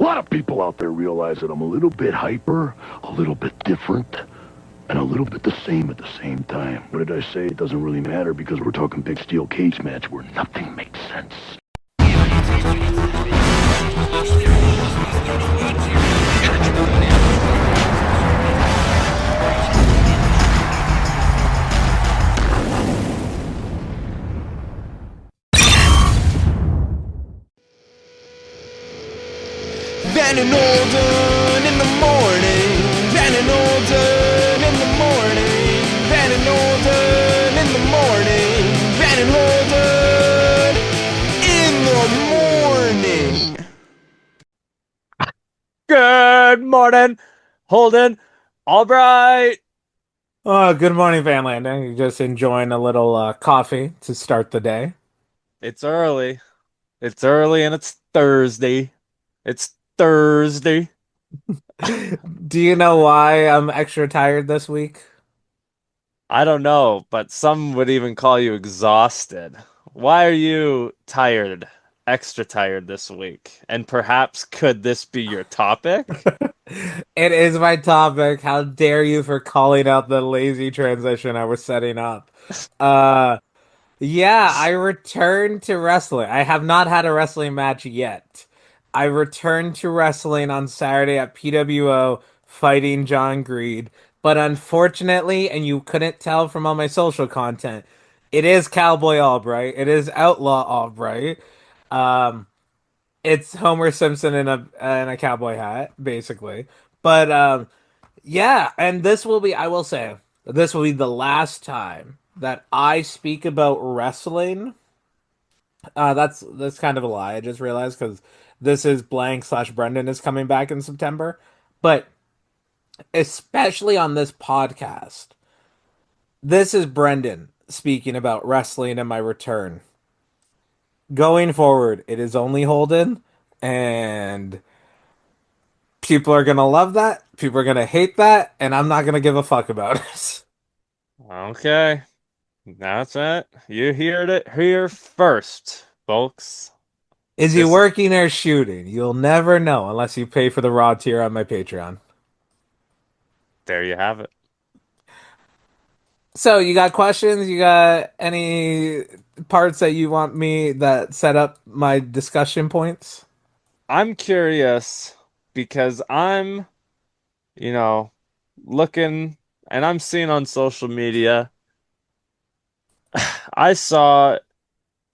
A lot of people out there realize that I'm a little bit hyper, a little bit different, and a little bit the same at the same time. What did I say? It doesn't really matter because we're talking big steel cage match where nothing makes sense. Van and Holden in the morning. Van and Holden in the morning. Van and Holden in the morning. Van and Holden in the morning. Good morning, Holden, Albright. Oh, good morning, Van Landing. Just enjoying a little coffee to start the day. It's early. It's early and it's Thursday. It's Thursday. Do you know why I'm extra tired this week? I don't know, but some would even call you exhausted. Why are you tired, extra tired this week? And perhaps could this be your topic? It is my topic. How dare you for calling out the lazy transition I was setting up? Uh, yeah, I returned to wrestling. I have not had a wrestling match yet. I returned to wrestling on Saturday at PWO fighting John Greed. But unfortunately, and you couldn't tell from all my social content, it is Cowboy Albright. It is Outlaw Albright. Um, it's Homer Simpson in a cowboy hat, basically. But yeah, and this will be, I will say, this will be the last time that I speak about wrestling. That's kind of a lie. I just realized because this is blank slash Brendan is coming back in September, but especially on this podcast, this is Brendan speaking about wrestling and my return. Going forward, it is only Holden, and people are gonna love that. People are gonna hate that, and I'm not gonna give a fuck about it. Okay, that's it. You heard it here first, folks. Is he This, working or shooting? You'll never know unless you pay for the raw tier on my Patreon. there you have it. So, you got questions? You got any parts that you want me that set up my discussion points? I'm curious because I'm, you know, looking and I'm seeing on social media. I saw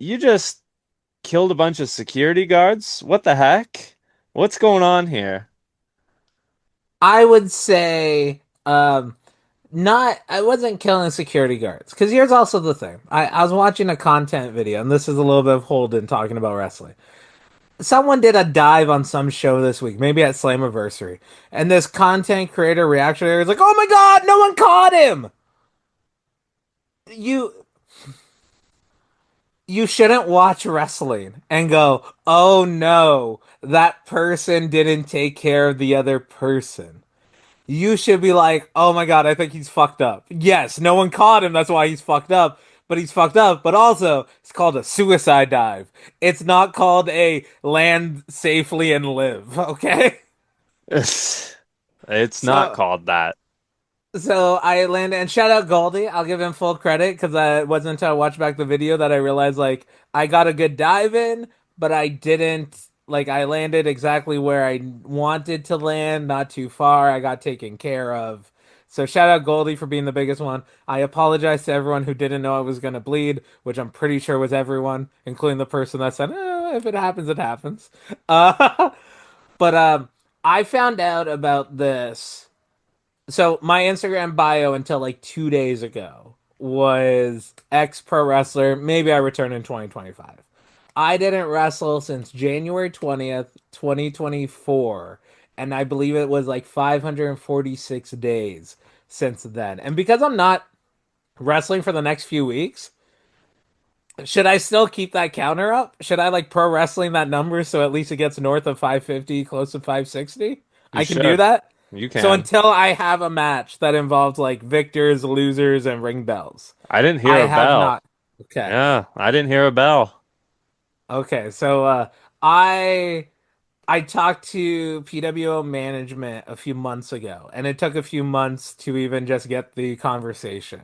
you just killed a bunch of security guards. What the heck? What's going on here? I would say, not, I wasn't killing security guards. Because here's also the thing I was watching a content video, and this is a little bit of Holden talking about wrestling. Someone did a dive on some show this week, maybe at Slammiversary, and this content creator reactionary is like, "Oh my god, no one caught him." You you shouldn't watch wrestling and go, "Oh no, that person didn't take care of the other person." You should be like, "Oh my god, I think he's fucked up." Yes, no one caught him, that's why he's fucked up. But he's fucked up. But also, it's called a suicide dive. It's not called a land safely and live. Okay. It's not So, called that. so I landed and shout out Goldie. I'll give him full credit because it wasn't until I watched back the video that I realized like I got a good dive in, but I didn't like I landed exactly where I wanted to land, not too far. I got taken care of. So shout out Goldie for being the biggest one. I apologize to everyone who didn't know I was gonna bleed, which I'm pretty sure was everyone, including the person that said, "If it happens, it happens." Uh, but I found out about this. So my Instagram bio until like 2 days ago was ex pro wrestler. Maybe I return in 2025. I didn't wrestle since January 20th, 2024. And I believe it was like 546 days since then. And because I'm not wrestling for the next few weeks, should I still keep that counter up? Should I like pro wrestling that number so at least it gets north of 550, close to 560? You I can do should. that. You So can. until I have a match that involves like victors, losers, and ring bells, I didn't hear I a have bell. not. Okay. Yeah, I didn't hear a bell. Okay. So I I talked to PWO management a few months ago, and it took a few months to even just get the conversation.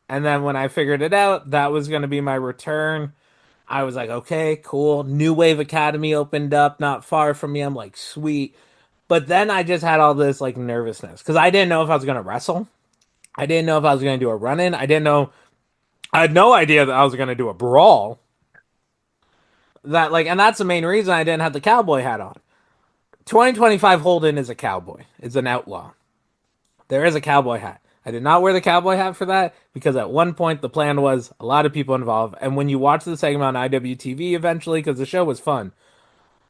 And then when I figured it out, that was going to be my return. I was like, okay, cool. New Wave Academy opened up not far from me. I'm like, sweet. But then I just had all this like nervousness because I didn't know if I was going to wrestle. I didn't know if I was going to do a run in. I didn't know. I had no idea that I was going to do a brawl. That like, and that's the main reason I didn't have the cowboy hat on. 2025 Holden is a cowboy. It's an outlaw. There is a cowboy hat. I did not wear the cowboy hat for that because at one point the plan was a lot of people involved. And when you watch the segment on IWTV eventually, because the show was fun,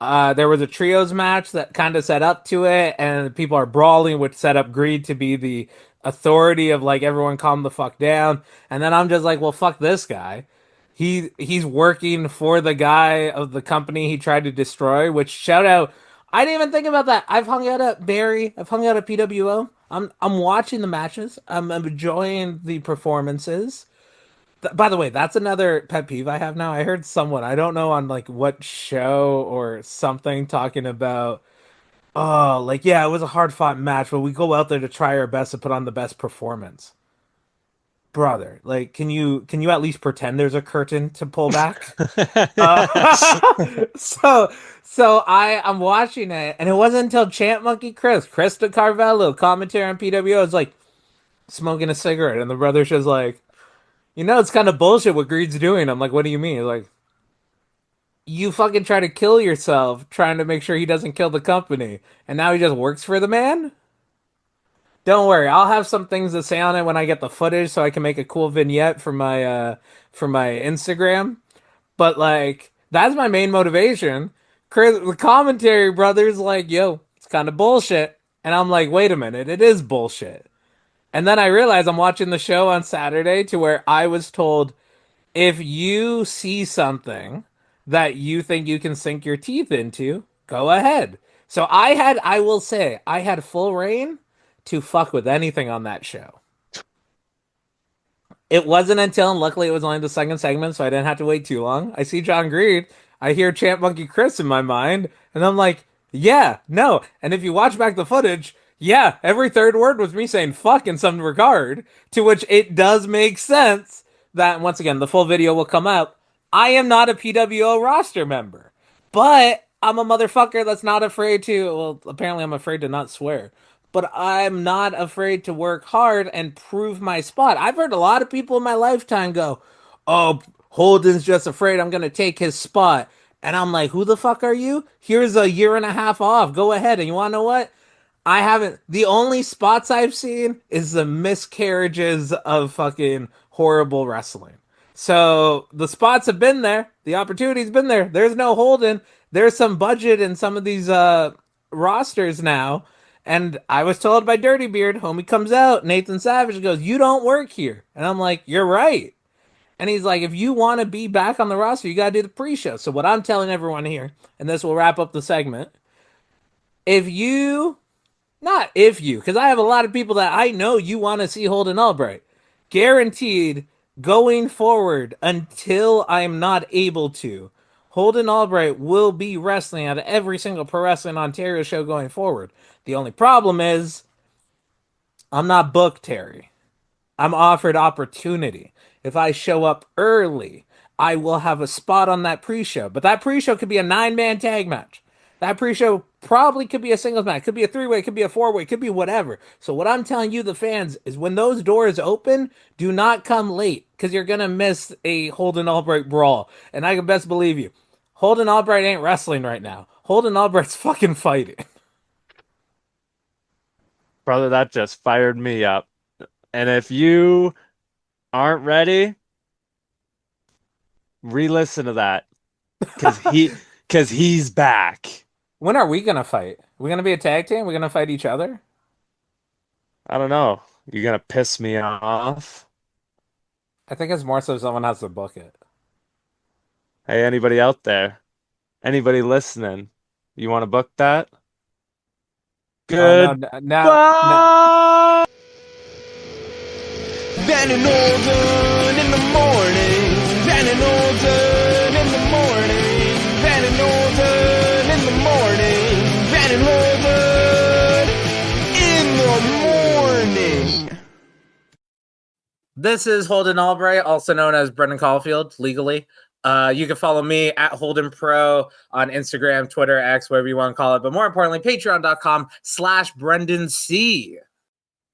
there was a trios match that kind of set up to it, and people are brawling, which set up Greed to be the authority of like everyone calm the fuck down. And then I'm just like, well, fuck this guy. He's working for the guy of the company he tried to destroy. Which shout out, I didn't even think about that. I've hung out at Barry. I've hung out at PWO. I'm watching the matches. I'm enjoying the performances. By the way, that's another pet peeve I have now. I heard someone, I don't know on like what show or something, talking about, oh, like, yeah, it was a hard fought match, but we go out there to try our best to put on the best performance. Brother, like, can you at least pretend there's a curtain to pull back? Uh, so I'm watching it, and it wasn't until Champ Monkey Chris DeCarvello, commentary on PWO, is like smoking a cigarette, and the brother's just like, it's kind of bullshit what Greed's doing. I'm like, what do you mean? He's like, you fucking try to kill yourself trying to make sure he doesn't kill the company, and now he just works for the man? Don't worry, I'll have some things to say on it when I get the footage so I can make a cool vignette for my Instagram. But like, that's my main motivation. Chris, the commentary brother's like, yo, it's kind of bullshit. And I'm like, wait a minute, it is bullshit. And then I realized I'm watching the show on Saturday to where I was told, if you see something that you think you can sink your teeth into, go ahead. So I will say, I had full reign to fuck with anything on that show. It wasn't until, and luckily it was only the second segment, so I didn't have to wait too long. I see John Greed, I hear Champ Monkey Chris in my mind, and I'm like, yeah, no. And if you watch back the footage, yeah, every third word was me saying fuck in some regard, to which it does make sense that, once again, the full video will come out. I am not a PWO roster member, but I'm a motherfucker that's not afraid to, well, apparently I'm afraid to not swear, but I'm not afraid to work hard and prove my spot. I've heard a lot of people in my lifetime go, oh, Holden's just afraid I'm going to take his spot. And I'm like, who the fuck are you? Here's a year and a half off. Go ahead. And you want to know what? I haven't. The only spots I've seen is the miscarriages of fucking horrible wrestling. So the spots have been there. The opportunity's been there. There's no Holden. There's some budget in some of these rosters now. And I was told by Dirty Beard, homie comes out, Nathan Savage goes, you don't work here. And I'm like, you're right. And he's like, if you want to be back on the roster, you got to do the pre-show. So what I'm telling everyone here, and this will wrap up the segment, because I have a lot of people that I know you want to see Holden Albright. Guaranteed, going forward, until I'm not able to, Holden Albright will be wrestling at every single Pro Wrestling Ontario show going forward. The only problem is, I'm not booked, Terry. I'm offered opportunity. If I show up early, I will have a spot on that pre-show. But that pre-show could be a 9-man tag match. That pre-show probably could be a singles match. Could be a 3-way, could be a 4-way, could be whatever. So what I'm telling you, the fans, is when those doors open, do not come late, because you're going to miss a Holden Albright brawl. And I can best believe you, Holden Albright ain't wrestling right now. Holden Albright's fucking fighting. Brother, that just fired me up. And if you aren't ready, re-listen to that. Because he's back. When are we going to fight? Are we going to be a tag team? Are we going to fight each other? I don't know. You're going to piss me off? I think it's more so someone has to book it. Hey, anybody out there? Anybody listening? You want to book that? Good. No. Van and Holden in the morning. Van and Holden in the morning. Van and Holden in the morning. This is Holden Albright, also known as Brendan Caulfield, legally. You can follow me at Holden Pro on Instagram, Twitter, X, whatever you want to call it. But more importantly, patreon.com/Brendan C.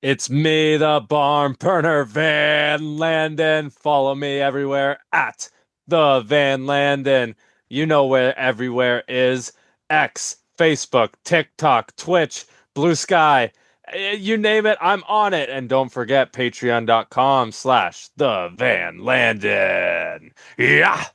It's me, the barn burner Van Landen. Follow me everywhere at the Van Landen. You know where everywhere is. X, Facebook, TikTok, Twitch, Blue Sky. You name it, I'm on it. And don't forget patreon.com/the Van Landen. Yeah.